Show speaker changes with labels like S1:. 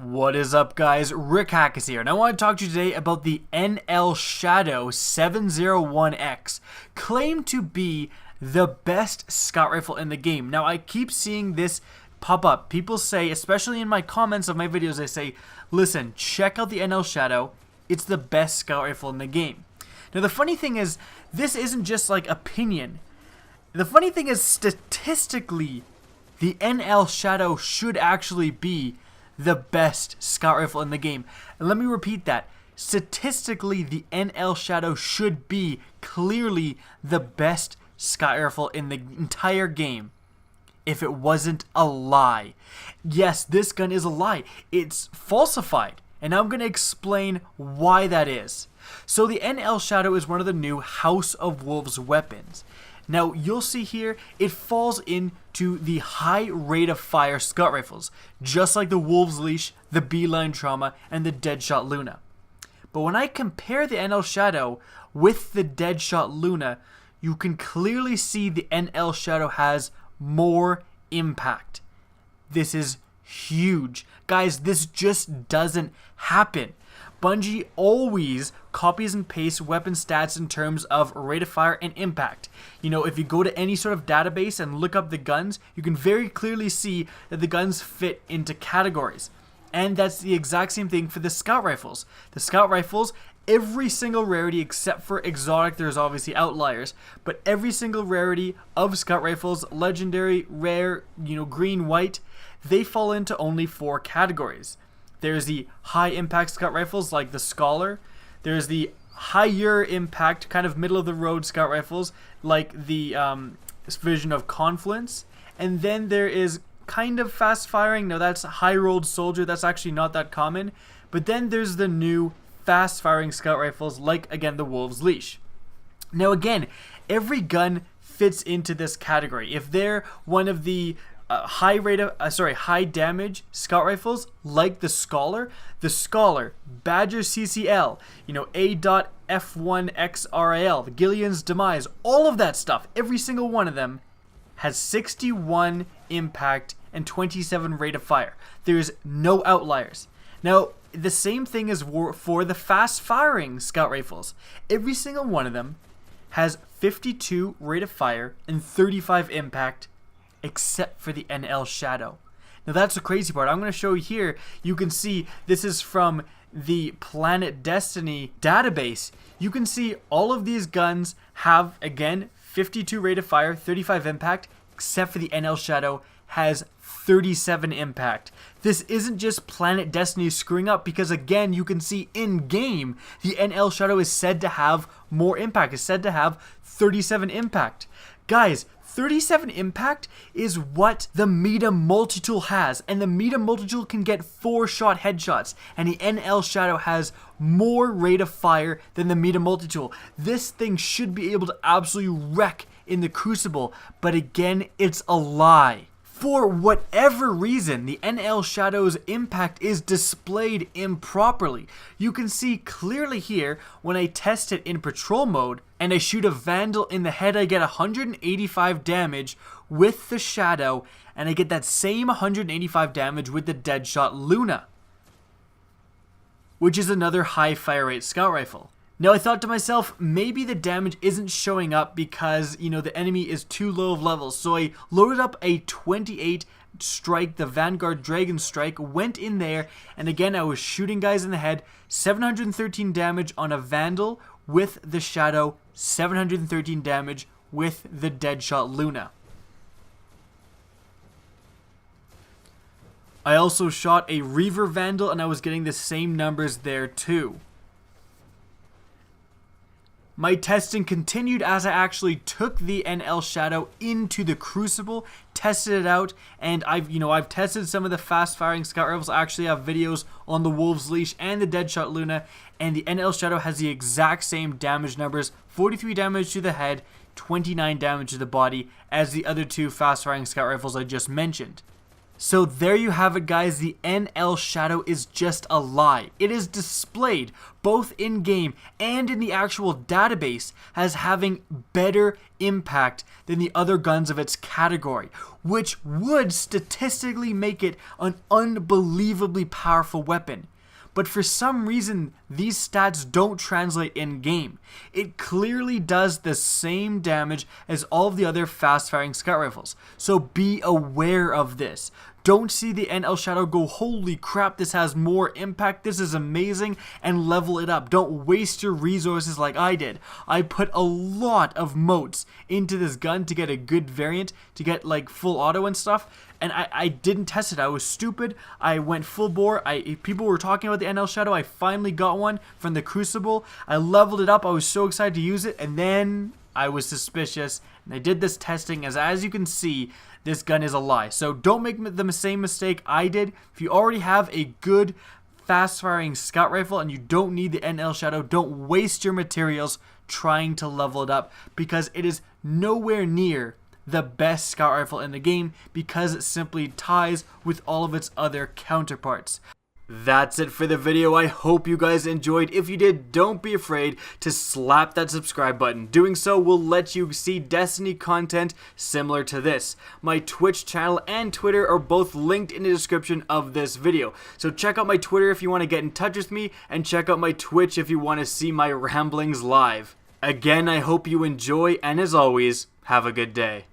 S1: What is up, guys? Rick Hackers here, and I want to talk to you today about the NL Shadow 701X, claimed to be the best scout rifle in the game. Now, I keep seeing this pop up. People say, especially in my comments of my videos, they say, listen, check out the NL Shadow. It's the best scout rifle in the game. Now, the funny thing is, this isn't just like opinion. The funny thing is, statistically, the NL Shadow should actually be the best scout rifle in the game. And let me repeat that. Statistically, the NL Shadow should be clearly the best scout rifle in the entire game if it wasn't a lie. Yes, this gun is a lie. It's falsified. And I'm going to explain why that is. So the NL Shadow is one of the new House of Wolves weapons. Now, you'll see here, it falls into the high rate of fire scout rifles, just like the Wolves Leash, the Beeline Trauma, and the Deadshot Luna. But when I compare the NL Shadow with the Deadshot Luna, you can clearly see the NL Shadow has more impact. This is huge. Guys, this just doesn't happen. Bungie always copies and pastes weapon stats in terms of rate of fire and impact. You know, if you go to any sort of database and look up the guns, you can very clearly see that the guns fit into categories. And that's the exact same thing for the scout rifles. The scout rifles, every single rarity except for exotic, there's obviously outliers, but every single rarity of scout rifles, legendary, rare, green, white, they fall into only 4 categories. There's the high impact scout rifles like the Scholar. There's the higher impact, kind of middle of the road scout rifles like the version of Confluence. And then there is kind of fast firing. Now that's high rolled soldier. That's actually not that common. But then there's the new fast firing scout rifles like, again, the Wolves Leash. Now again, every gun fits into this category. If they're one of the high damage scout rifles like the Scholar, Badger CCL, A.F1XRAL, the Gillian's Demise, all of that stuff, every single one of them has 61 impact and 27 rate of fire. There's no outliers. Now, the same thing is for the fast firing scout rifles. Every single one of them has 52 rate of fire and 35 impact, except for the NL Shadow. Now that's the crazy part. I'm going to show you here. You can see this is from the Planet Destiny database. You can see all of these guns have, again, 52 rate of fire, 35 impact, except for the NL Shadow has 37 impact. This isn't just Planet Destiny screwing up, because again, you can see in game the NL Shadow is said to have more impact. It's said to have 37 impact. Guys, 37 impact is what the Meta Multitool has, and the Meta Multitool can get 4-shot headshots, and the NL Shadow has more rate of fire than the Meta Multitool. This thing should be able to absolutely wreck in the Crucible, but again, it's a lie. For whatever reason, the NL Shadow's impact is displayed improperly. You can see clearly here when I test it in patrol mode and I shoot a Vandal in the head, I get 185 damage with the Shadow, and I get that same 185 damage with the Deadshot Luna, which is another high fire rate scout rifle. Now, I thought to myself, maybe the damage isn't showing up because, the enemy is too low of levels. So I loaded up a 28 strike, the Vanguard Dragon Strike, went in there, and again, I was shooting guys in the head, 713 damage on a Vandal with the Shadow, 713 damage with the Deadshot Luna. I also shot a Reaver Vandal, and I was getting the same numbers there too. My testing continued as I actually took the NL Shadow into the Crucible, tested it out, and I've tested some of the fast firing scout rifles. I actually have videos on the Wolves Leash and the Deadshot Luna, and the NL Shadow has the exact same damage numbers, 43 damage to the head, 29 damage to the body, as the other 2 fast firing scout rifles I just mentioned. So there you have it, guys. The NL Shadow is just a lie. It is displayed both in-game and in the actual database as having better impact than the other guns of its category, which would statistically make it an unbelievably powerful weapon. But for some reason, these stats don't translate in-game. It clearly does the same damage as all of the other fast-firing scout rifles, so be aware of this. Don't see the NL Shadow go, holy crap, this has more impact, this is amazing, and level it up. Don't waste your resources like I did. I put a lot of motes into this gun to get a good variant, to get like full auto and stuff, and I didn't test it. I was stupid. I went full bore. People were talking about the NL Shadow. I finally got one from the Crucible. I leveled it up. I was so excited to use it, and then I was suspicious, and I did this testing. As you can see, this gun is a lie. So don't make the same mistake I did. If you already have a good fast-firing scout rifle and you don't need the NL Shadow, don't waste your materials trying to level it up, because it is nowhere near the best scout rifle in the game, because it simply ties with all of its other counterparts. That's it for the video. I hope you guys enjoyed. If you did, don't be afraid to slap that subscribe button. Doing so will let you see Destiny content similar to this. My Twitch channel and Twitter are both linked in the description of this video. So check out my Twitter if you want to get in touch with me, and check out my Twitch if you want to see my ramblings live. Again, I hope you enjoy, and as always, have a good day.